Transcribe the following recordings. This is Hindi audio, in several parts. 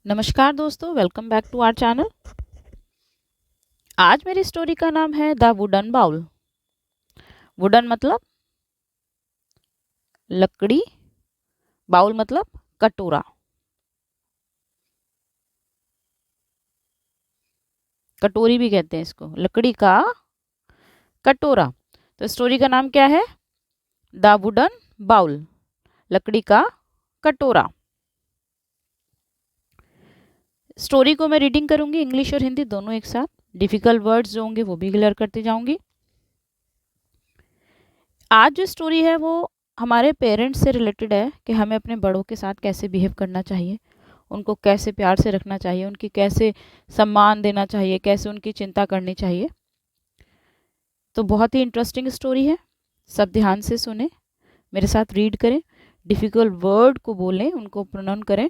नमस्कार दोस्तों, welcome back to our channel. आज मेरी स्टोरी का नाम है द वुडन बाउल। वुडन मतलब लकड़ी, बाउल मतलब कटोरा। कटोरी भी कहते हैं इसको, लकड़ी का कटोरा। तो स्टोरी का नाम क्या है? द वुडन बाउल, लकड़ी का कटोरा। स्टोरी को मैं रीडिंग करूंगी, इंग्लिश और हिंदी दोनों एक साथ। डिफिकल्ट वर्ड्स जो होंगे वो भी क्लियर करती जाऊंगी। आज जो स्टोरी है वो हमारे पेरेंट्स से रिलेटेड है कि हमें अपने बड़ों के साथ कैसे बिहेव करना चाहिए, उनको कैसे प्यार से रखना चाहिए, उनकी कैसे सम्मान देना चाहिए, कैसे उनकी चिंता करनी चाहिए। तो बहुत ही इंटरेस्टिंग स्टोरी है। सब ध्यान से सुने, मेरे साथ रीड करें, डिफ़िकल्ट वर्ड को बोलें, उनको प्रोनाउंस करें।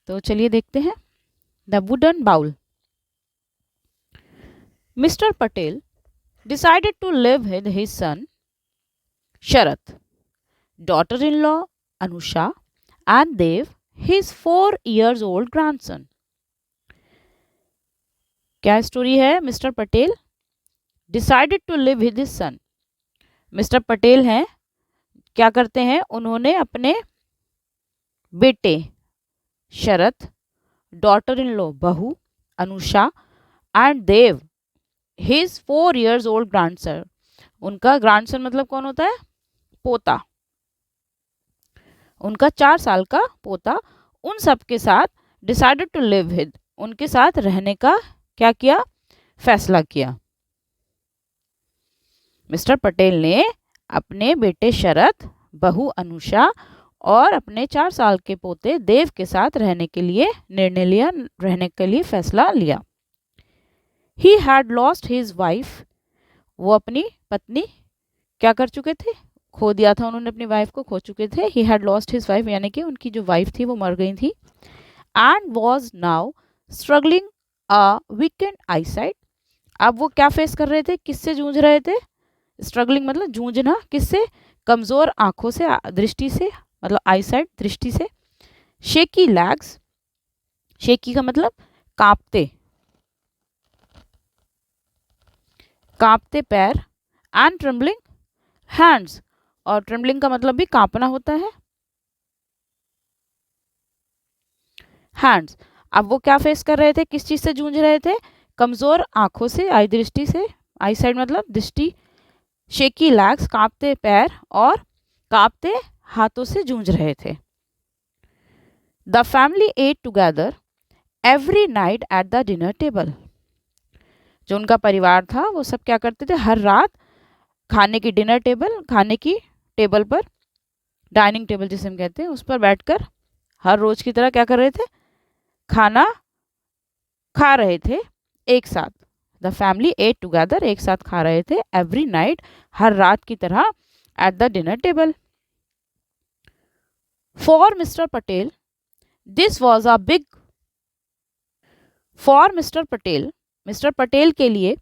तो चलिए देखते हैं। The wooden bowl. Mister Patel decided to live with his son Sharat, daughter-in-law Anusha, and Dev, his 4 years old grandson. क्या स्टोरी है? Mister Patel decided to live with his son. Mister Patel हैं, क्या करते हैं? उन्होंने अपने बेटे शरत, डॉटर इन लॉ बहू Anusha, and Dev his 4 years old grandson. उनका ग्रैंडसन मतलब कौन होता है? पोता। उनका 4 साल का पोता, उन सब के साथ डिसाइडेड टू लिव विद, उनके साथ रहने का क्या किया? फैसला किया। मिस्टर पटेल ने अपने बेटे शरत, बहू अनुषा और अपने 4 साल के पोते देव के साथ रहने के लिए निर्णय लिया, रहने के लिए फैसला लिया। He had lost his wife, वो अपनी पत्नी क्या कर चुके थे? खो दिया था उन्होंने, अपनी वाइफ को खो चुके थे। He had lost his wife यानी कि उनकी जो वाइफ थी वो मर गई थी। And was now struggling a weekend eyesight. अब वो क्या फेस कर रहे थे? किससे जूझ रहे थे? स्ट्रगलिंग मतलब जूझना, किससे? कमज़ोर आंखों से, दृष्टि से, मतलब आईसाइट दृष्टि से। शेकी लैग्स, शेकी का मतलब कांपते, कांपते पैर। एंड ट्रेम्बलिंग हैंड्स, और ट्रेम्बलिंग का मतलब भी कांपना होता है। हैंड्स, अब वो क्या फेस कर रहे थे? किस चीज़ से जूझ रहे थे? कमज़ोर आंखों से, आई दृष्टि से, आई साइड मतलब दृष्टि। शेकी लैग्स, कांपते पैर और कांपते हाथों से जूझ रहे थे। The family at together every night at the dinner table. जो उनका परिवार था वो सब क्या करते थे? हर रात खाने की डिनर टेबल, खाने की टेबल पर, डाइनिंग टेबल जिसे हम कहते हैं, उस पर बैठकर हर रोज की तरह क्या कर रहे थे? खाना खा रहे थे एक साथ। द फैमिली एट टुगेदर, एक साथ खा रहे थे, एवरी नाइट, हर रात की तरह, at the dinner table. For mister Patel this was a big, for mister Patel के लिए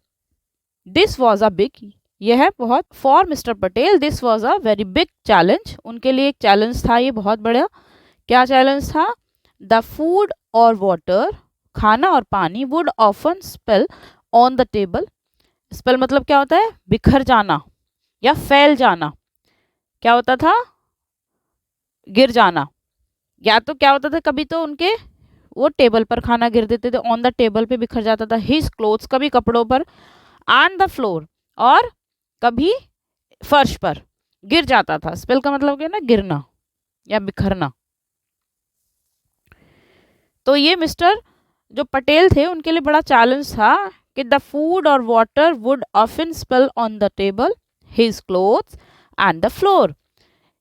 दिस वॉज अ बिग, यह बहुत, for mister Patel this was a very big challenge, उनके लिए एक चैलेंज था ये बहुत बड़ा। क्या चैलेंज था? द फूड और वाटर, खाना और पानी, would often spell on the table. Spell मतलब क्या होता है? बिखर जाना या फैल जाना। क्या होता था? गिर जाना। या तो क्या होता था, कभी तो उनके वो टेबल पर खाना गिर देते थे, ऑन द टेबल पे बिखर जाता था। हिज क्लोथ्स, कभी कपड़ों पर, ऑन द फ्लोर, और कभी फर्श पर गिर जाता था। स्पेल का मतलब क्या है ना? गिरना या बिखरना। तो ये मिस्टर जो पटेल थे उनके लिए बड़ा चैलेंज था कि द फूड और water would often spell on the table, his clothes and the floor.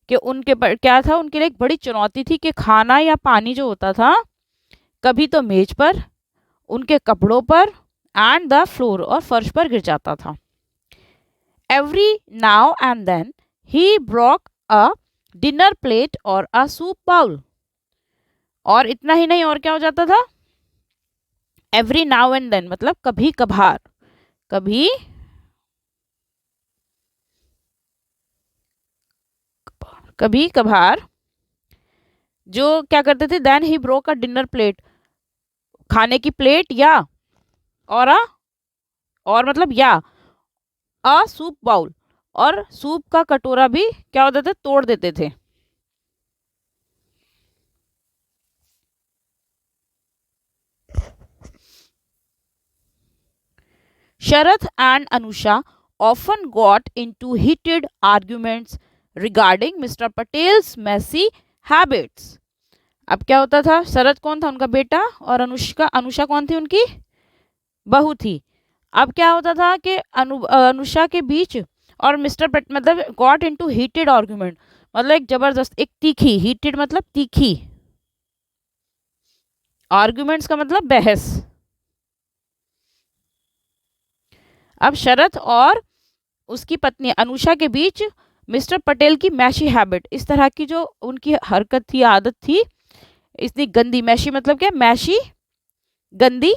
कि उनके पर क्या था? उनके लिए एक बड़ी चुनौती थी कि खाना या पानी जो होता था कभी तो मेज पर, उनके कपड़ों पर, एंड द फ्लोर, और फर्श पर गिर जाता था। Every now and then he broke a dinner plate और अ सूप बाउल। और इतना ही नहीं, और क्या हो जाता था? एवरी नाउ एंड देन मतलब कभी कभार, कभी कभी कभार जो क्या करते थे? Then he broke a dinner plate, खाने की प्लेट या और और मतलब या अ सूप बाउल, और सूप का कटोरा भी क्या होते थे, तोड़ देते थे। Sharath and Anusha often got into heated arguments regarding Mr. Patel's messy habits. अब क्या होता था, शरद कौन था, उनका बेटा, और अनुष्का, अनुषा कौन थी, उनकी बहू थी। अब क्या होता था कि अनुषा के बीच और मिस्टर पट मतलब गॉट इनटू हीटेड आर्गुमेंट, मतलब एक जबरदस्त, एक तीखी, हीटेड मतलब तीखी, आर्गुमेंट्स का मतलब बहस। अब शरद और उसकी पत्नी अनुषा के बीच मिस्टर पटेल की मैशी हैबिट, इस तरह की जो उनकी हरकत थी, आदत थी, इतनी गंदी, मैशी मतलब क्या, मैशी गंदी,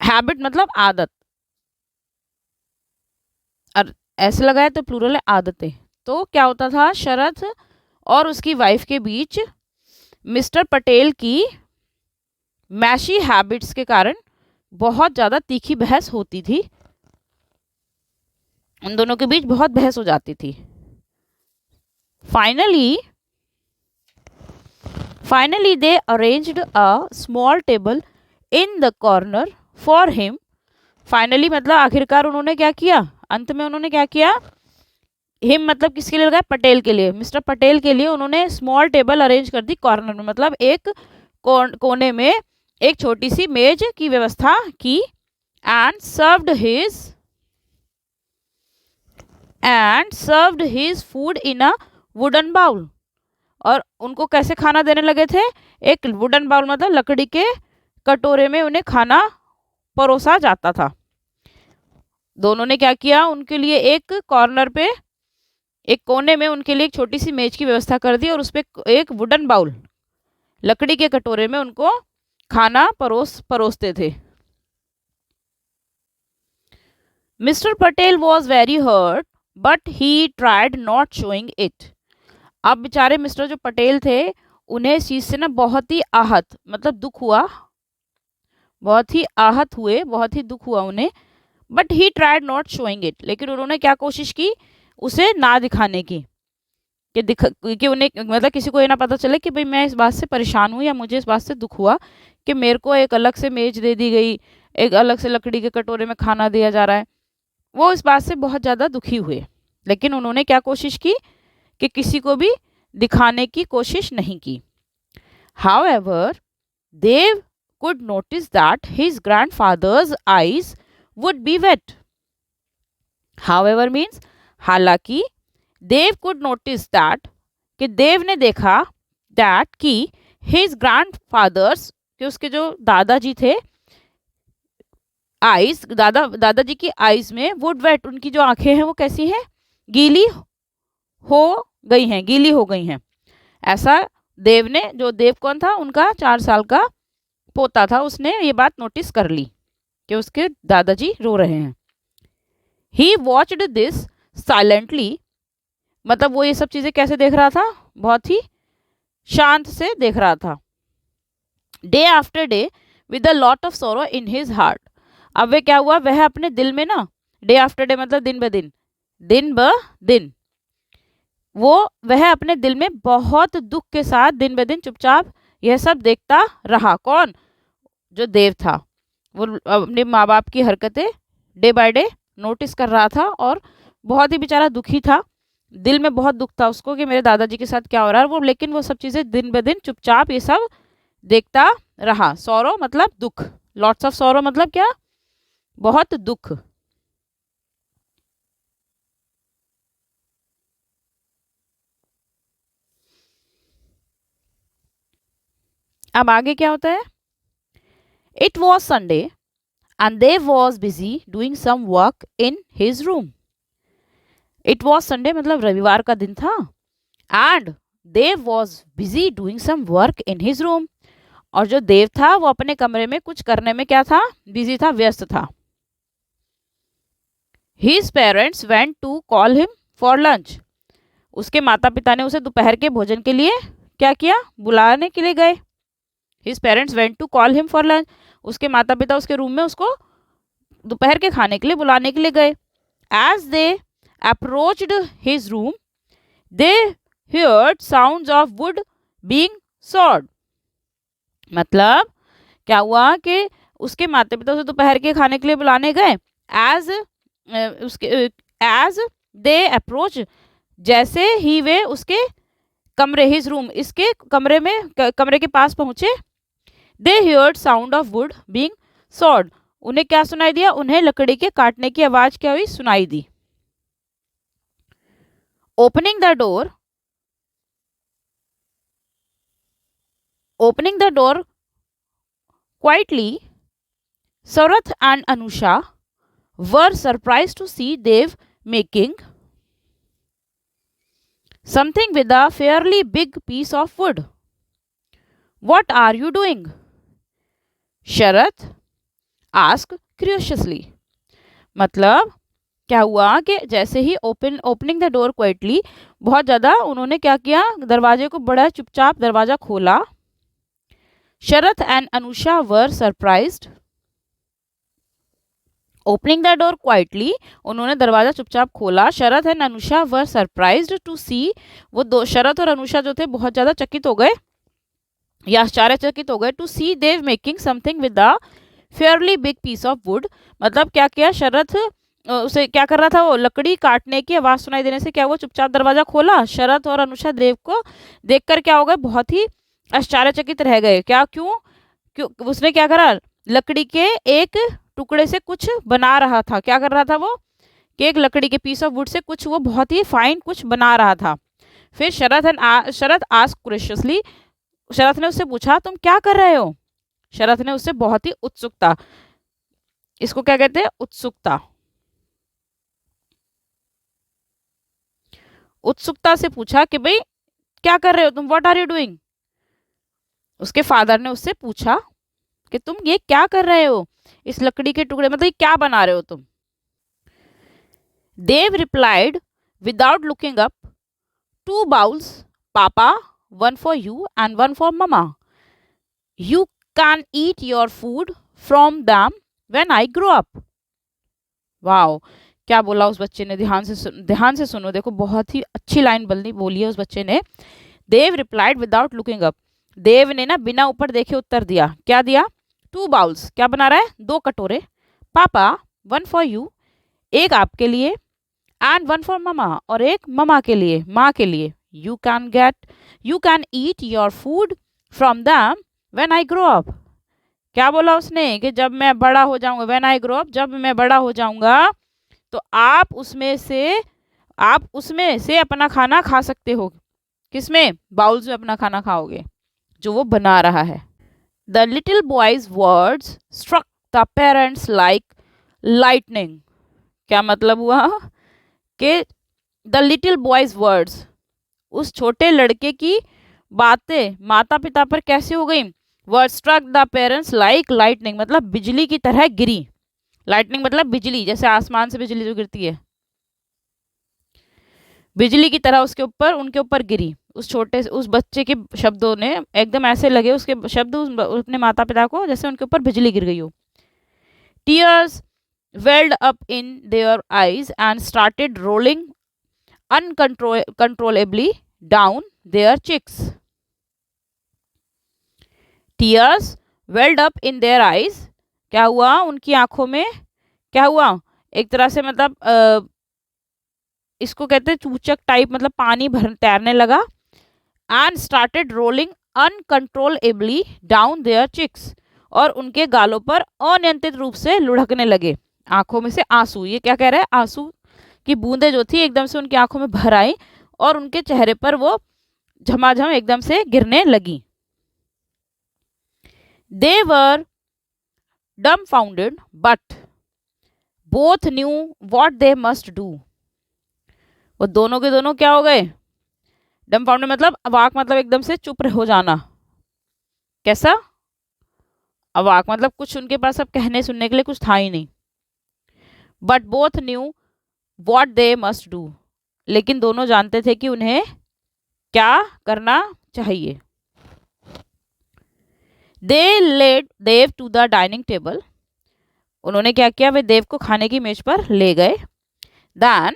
हैबिट मतलब आदत, और ऐसे लगाया तो प्लूरल है आदतें। तो क्या होता था, शरद और उसकी वाइफ के बीच मिस्टर पटेल की मैशी हैबिट्स के कारण बहुत ज़्यादा तीखी बहस होती थी, उन दोनों के बीच बहुत बहस हो जाती थी। Finally they arranged a small table in the corner for him. Finally मतलब आखिरकार उन्होंने क्या किया, अंत में उन्होंने क्या किया, हिम मतलब किसके लिए लगाया, पटेल के लिए, मिस्टर पटेल के लिए उन्होंने स्मॉल टेबल अरेंज कर दी कॉर्नर में, मतलब एक कोने में एक छोटी सी मेज की व्यवस्था की। And served his food in a wooden bowl, और उनको कैसे खाना देने लगे थे, एक वुडन बाउल मतलब लकड़ी के कटोरे में उन्हें खाना परोसा जाता था। दोनों ने क्या किया, उनके लिए एक कॉर्नर पे, एक कोने में उनके लिए एक छोटी सी मेज की व्यवस्था कर दी, और उस पर एक वुडन बाउल, लकड़ी के कटोरे में उनको खाना परोसते थे। Mr Patel was very hurt but he tried not showing it. अब बेचारे मिस्टर जो पटेल थे, उन्हें इस चीज़ से ना बहुत ही आहत मतलब दुख हुआ, बहुत ही आहत हुए, बहुत ही दुख हुआ उन्हें। But he tried not showing it, लेकिन उन्होंने क्या कोशिश की, उसे ना दिखाने की, कि उन्हें मतलब किसी को ये ना पता चले कि भाई मैं इस बात से परेशान हूँ या मुझे इस बात से दुख हुआ कि मेरे को एक अलग से मेज दे दी गई, एक अलग से लकड़ी के कटोरे में खाना दिया जा रहा है। वो इस बात से बहुत ज़्यादा दुखी हुए, लेकिन उन्होंने क्या कोशिश की कि किसी को भी दिखाने की कोशिश नहीं की। However Dev could notice that his grandfather's eyes would be wet. However means हालांकि देव could notice that, कि देव ने देखा, that कि his grandfathers, कि उसके जो दादाजी थे, आईज, दादाजी की आईज में वुड वेट, उनकी जो आंखें हैं वो कैसी हैं, गीली हो गई हैं, गीली हो गई हैं। ऐसा देव ने, जो देव कौन था, उनका 4 साल का पोता था, उसने ये बात नोटिस कर ली कि उसके दादाजी रो रहे हैं। ही वॉच्ड दिस साइलेंटली, मतलब वो ये सब चीज़ें कैसे देख रहा था, बहुत ही शांत से देख रहा था। Day after day with a lot of सोरो इन हिज हार्ट। अब वे क्या हुआ, वह अपने दिल में ना, डे आफ्टर डे मतलब दिन ब दिन, दिन ब दिन, वह अपने दिल में बहुत दुख के साथ दिन ब दिन चुपचाप यह सब देखता रहा। कौन, जो देव था, वो अपने माँ बाप की हरकतें डे बाय डे नोटिस कर रहा था, और बहुत ही बेचारा दुखी था, दिल में बहुत दुख था उसको कि मेरे दादाजी के साथ क्या हो रहा है वो, लेकिन वो सब चीज़ें दिन ब दिन चुपचाप ये सब देखता रहा। सौरो मतलब दुख, लॉट्स ऑफ सौरो मतलब क्या, बहुत दुख। अब आगे क्या होता है, it was Sunday and Dev was busy doing some work in his room. It was Sunday मतलब रविवार का दिन था, and Dev was busy doing some work in his room, और जो देव था वो अपने कमरे में कुछ करने में क्या था, बिजी था, व्यस्त था। His parents went to call him for lunch. उसके माता पिता ने उसे दोपहर के भोजन के लिए क्या किया, बुलाने के लिए गए। His parents went to call him for lunch, उसके माता पिता उसके रूम में उसको दोपहर के खाने के लिए बुलाने के लिए गए। As they approached his room they heard sounds of wood being sawed। मतलब क्या हुआ कि उसके माता पिता उसे दोपहर के खाने के लिए बुलाने गए। एज दे अप्रोच, जैसे ही वे उसके कमरे, हिज रूम, इसके कमरे के पास पहुंचे, दे heard sound of would being sawed, उन्हें क्या सुनाई दिया, उन्हें लकड़ी के काटने की आवाज क्या हुई, सुनाई दी। Opening the door quietly, Sarath and Anusha were surprised to see Dev making something with a fairly big piece of wood. What are you doing? Sharath asked curiously। मतलब क्या हुआ कि जैसे ही ओपनिंग द डोर क्वाइटली, बहुत ज़्यादा उन्होंने क्या किया, दरवाजे को बड़ा चुपचाप दरवाजा खोला। Sharath and Anusha were surprised. Opening the door quietly, उन्होंने दरवाजा चुपचाप खोला। Sharath and Anusha were surprised to see, वो दो शरथ और अनुषा जो थे बहुत ज़्यादा चकित हो गए या आश्चर्यचकित हो गए। To see Dev making something with a fairly big piece of wood, मतलब क्या किया, शरथ उसे क्या कर रहा था, वो लकड़ी काटने की आवाज सुनाई देने से क्या, वो चुपचाप दरवाजा खोला। शरथ और अनुषा देव को देखकर क्या हो गए, बहुत ही आश्चर्यचकित रह गए। क्या, क्यों उसने क्या करा, लकड़ी के एक टुकड़े से कुछ बना रहा था। क्या कर रहा था वो, कि एक लकड़ी के पीस ऑफ वुड से कुछ वो बहुत ही फाइन कुछ बना रहा था। फिर शरथ आस्क्ड क्यूरियसली, शरथ ने उससे पूछा तुम क्या कर रहे हो। शरथ ने उससे बहुत ही उत्सुकता, इसको क्या कहते हैं, उत्सुकता से पूछा कि भाई क्या कर रहे हो तुम, व्हाट आर यू डूइंग। उसके फादर ने उससे पूछा कि तुम ये क्या कर रहे हो, इस लकड़ी के टुकड़े, मतलब ये क्या बना रहे हो तुम। Dev replied without looking up, 2 bowls papa, 1 for you and 1 for mama. You can eat your food from them when I grow up। Wow, क्या बोला उस बच्चे ने, ध्यान से सुनो, देखो बहुत ही अच्छी लाइन बोली है उस बच्चे ने। देव रिप्लाइड विदाउट लुकिंग अप, देव ने ना बिना ऊपर देखे उत्तर दिया। क्या दिया, 2 बाउल्स, क्या बना रहा है, 2 कटोरे। पापा 1 for you, एक आपके लिए, एंड 1 for ममा, और एक ममा के लिए, माँ के लिए। You can eat your food from them when I grow up। क्या बोला उसने कि जब मैं बड़ा हो जाऊंगा, when I grow up, जब मैं बड़ा हो जाऊंगा तो आप उसमें से अपना खाना खा सकते हो। किसमें, बाउल्स में अपना खाना खाओगे जो वो बना रहा है। The little boy's words struck the parents like lightning। क्या मतलब हुआ कि the little boy's words, उस छोटे लड़के की बातें माता पिता पर कैसे हो गई, word struck the parents like lightning, मतलब बिजली की तरह गिरी। लाइटनिंग मतलब बिजली, जैसे आसमान से बिजली जो गिरती है, बिजली की तरह उनके ऊपर गिरी। उस बच्चे के शब्दों ने एकदम ऐसे लगे, उसके शब्द अपने माता पिता को, जैसे उनके ऊपर बिजली गिर गई हो। Tears weld up in their eyes and started rolling uncontrollably down their cheeks। Tears welled up in their eyes, क्या हुआ उनकी आंखों में, क्या हुआ, एक तरह से मतलब इसको कहते हैं चूचक टाइप, मतलब पानी तैरने लगा। and started rolling uncontrollably down their cheeks, और उनके गालों पर अनियंत्रित रूप से लुढ़कने लगे। आंखों में से आंसू, ये क्या कह रहा है, आंसू की बूंदें जो थी एकदम से उनकी आंखों में भर आई और उनके चेहरे पर वो झमाझम एकदम से गिरने लगी। They were dumbfounded, but both knew what they must do। वो दोनों के दोनों क्या हो गए, dumbfounded मतलब अवाक, मतलब एकदम से चुप हो जाना। कैसा, अवाक मतलब कुछ उनके पास अब कहने सुनने के लिए कुछ था ही नहीं। But both knew what they must do, लेकिन दोनों जानते थे कि उन्हें क्या करना चाहिए। They led Dev to the dining table, उन्होंने क्या किया, वे देव को खाने की मेज पर ले गए। Then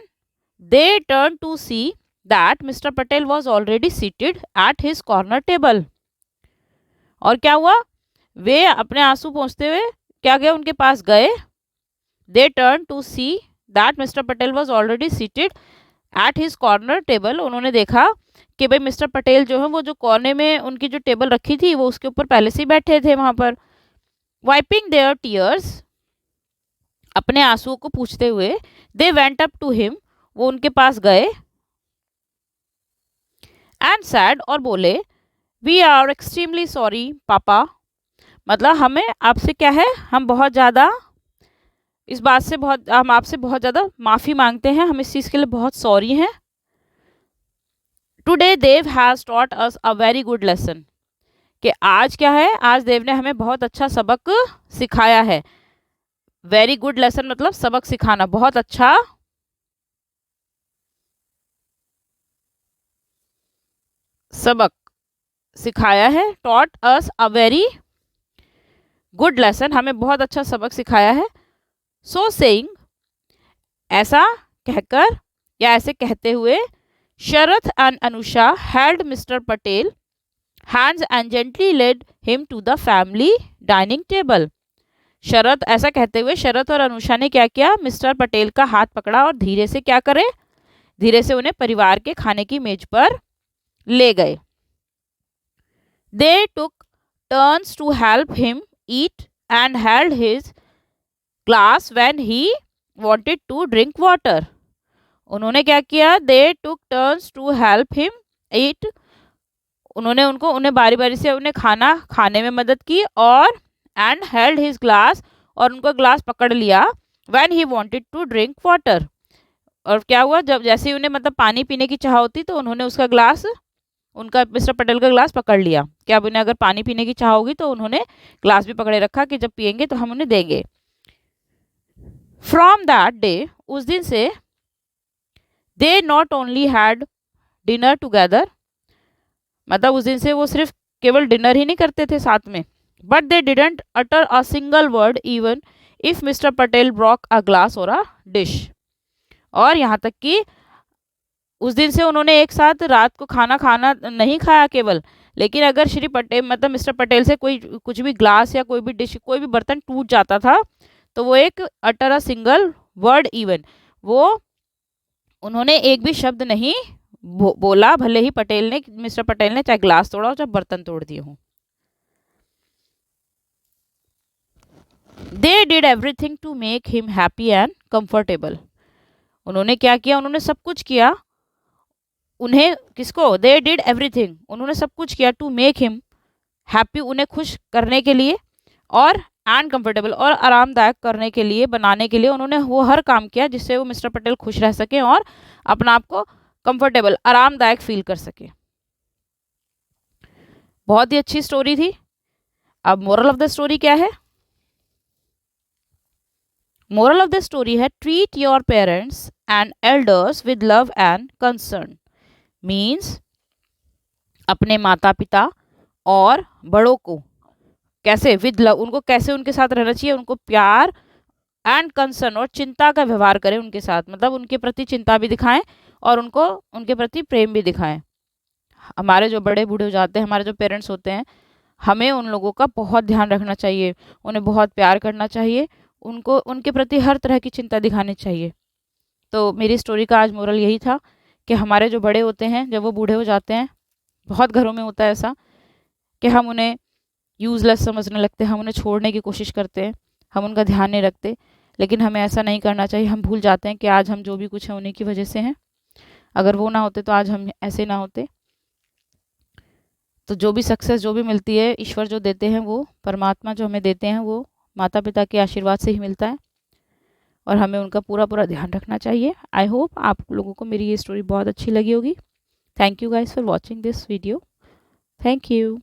they turn to see that Mr Patel was already seated at his corner table. और क्या हुआ, वे अपने आंसू पोंछते हुए क्या गए, उनके पास गए। They turn to see that Mr Patel was already seated at his corner table, उन्होंने देखा कि भाई मिस्टर पटेल जो है वो जो कोने में उनकी जो टेबल रखी थी वो उसके ऊपर पहले से ही बैठे थे वहां पर। वाइपिंग देयर टीयर्स, अपने आंसुओं को पूछते हुए, they went up to him, वो उनके पास गए। एंड सैड, और बोले, वी आर एक्सट्रीमली सॉरी पापा, मतलब हमें आपसे क्या है, हम बहुत ज़्यादा इस बात से हम आपसे बहुत ज़्यादा माफ़ी मांगते हैं, हम इस चीज़ के लिए बहुत सॉरी हैं। Today Dev has taught us a very good lesson, कि आज क्या है, आज देव ने हमें बहुत अच्छा सबक सिखाया है। वेरी गुड लेसन मतलब सबक सिखाना, बहुत अच्छा सबक सिखाया है। Taught us a very good lesson, हमें बहुत अच्छा सबक सिखाया है। सो सेइंग, ऐसा कहकर या ऐसे कहते हुए, Sharad and Anusha held Mr Patel hands and gently led him to the family dining table. Sharad, ऐसा कहते हुए शरद और अनुषा ने क्या किया, मिस्टर पटेल का हाथ पकड़ा और धीरे से क्या करे, धीरे से उन्हें परिवार के खाने की मेज पर ले गए। They took turns to help him eat and held his glass when he wanted to drink water. उन्होंने क्या किया, they took turns to help him eat, उन्हें बारी बारी से उन्हें खाना खाने में मदद की, और एंड हेल्ड हिज ग्लास, और उनका ग्लास पकड़ लिया, when he wanted to drink water, और क्या हुआ, जब जैसे ही उन्हें मतलब पानी पीने की चाह होती तो उन्होंने उसका ग्लास, उनका मिस्टर पटेल का ग्लास पकड़ लिया कि अब उन्हें अगर पानी पीने की चाह होगी तो उन्होंने ग्लास भी पकड़े रखा कि जब पियेंगे तो हम उन्हें देंगे। फ्रॉम दैट डे, उस दिन से, they not only had dinner together, मतलब उस दिन से वो सिर्फ केवल डिनर ही नहीं करते थे साथ में, but they didn't utter a single word even if mister Patel Brock a glass और अ डिश। और यहाँ तक कि उस दिन से उन्होंने एक साथ रात को खाना नहीं खाया केवल, लेकिन अगर श्री पटेल मतलब मिस्टर पटेल से कोई कुछ भी ग्लास या कोई भी डिश, कोई भी बर्तन टूट जाता था तो वो एक अटर अ सिंगल वर्ड इवन, वो उन्होंने एक भी शब्द नहीं बोला, भले ही मिस्टर पटेल ने चाहे ग्लास तोड़ा हो चाहे बर्तन तोड़ दिए हों। They did everything to make him happy and comfortable, उन्होंने क्या किया, उन्होंने सब कुछ किया, उन्हें किसको, दे डिड एवरीथिंग, उन्होंने सब कुछ किया, टू मेक हिम हैप्पी, उन्हें खुश करने के लिए, और एंड कंफर्टेबल, और आरामदायक करने के लिए, बनाने के लिए उन्होंने वो हर काम किया जिससे वो मिस्टर पटेल खुश रह सके और अपना आप को कंफर्टेबल आरामदायक फील कर सके। बहुत ही अच्छी स्टोरी थी। अब मोरल ऑफ द स्टोरी क्या है, मोरल ऑफ द स्टोरी है, treat your parents and elders with love and concern, means अपने माता पिता और बड़ों को कैसे, विद लव, उनको कैसे उनके साथ रहना चाहिए, उनको प्यार एंड कंसर्न और चिंता का व्यवहार करें उनके साथ, मतलब उनके प्रति चिंता भी दिखाएं और उनको उनके प्रति प्रेम भी दिखाएं। हमारे जो बड़े बूढ़े हो जाते हैं, हमारे जो पेरेंट्स होते हैं, हमें उन लोगों का बहुत ध्यान रखना चाहिए, उन्हें बहुत प्यार करना चाहिए, उनको उनके प्रति हर तरह की चिंता दिखानी चाहिए। तो मेरी स्टोरी का आज मोरल यही था कि हमारे जो बड़े होते हैं जब वो बूढ़े हो जाते हैं, बहुत घरों में होता है ऐसा कि हम उन्हें यूज़लेस समझने लगते हैं, हम उन्हें छोड़ने की कोशिश करते हैं, हम उनका ध्यान नहीं रखते, लेकिन हमें ऐसा नहीं करना चाहिए। हम भूल जाते हैं कि आज हम जो भी कुछ है उन्हीं की वजह से हैं, अगर वो ना होते तो आज हम ऐसे ना होते। तो जो भी सक्सेस जो भी मिलती है, ईश्वर जो देते हैं, वो परमात्मा जो हमें देते हैं, वो माता पिता के आशीर्वाद से ही मिलता है, और हमें उनका पूरा पूरा ध्यान रखना चाहिए। आई होप आप लोगों को मेरी ये स्टोरी बहुत अच्छी लगी होगी। Thank you guys for watching this video. Thank you.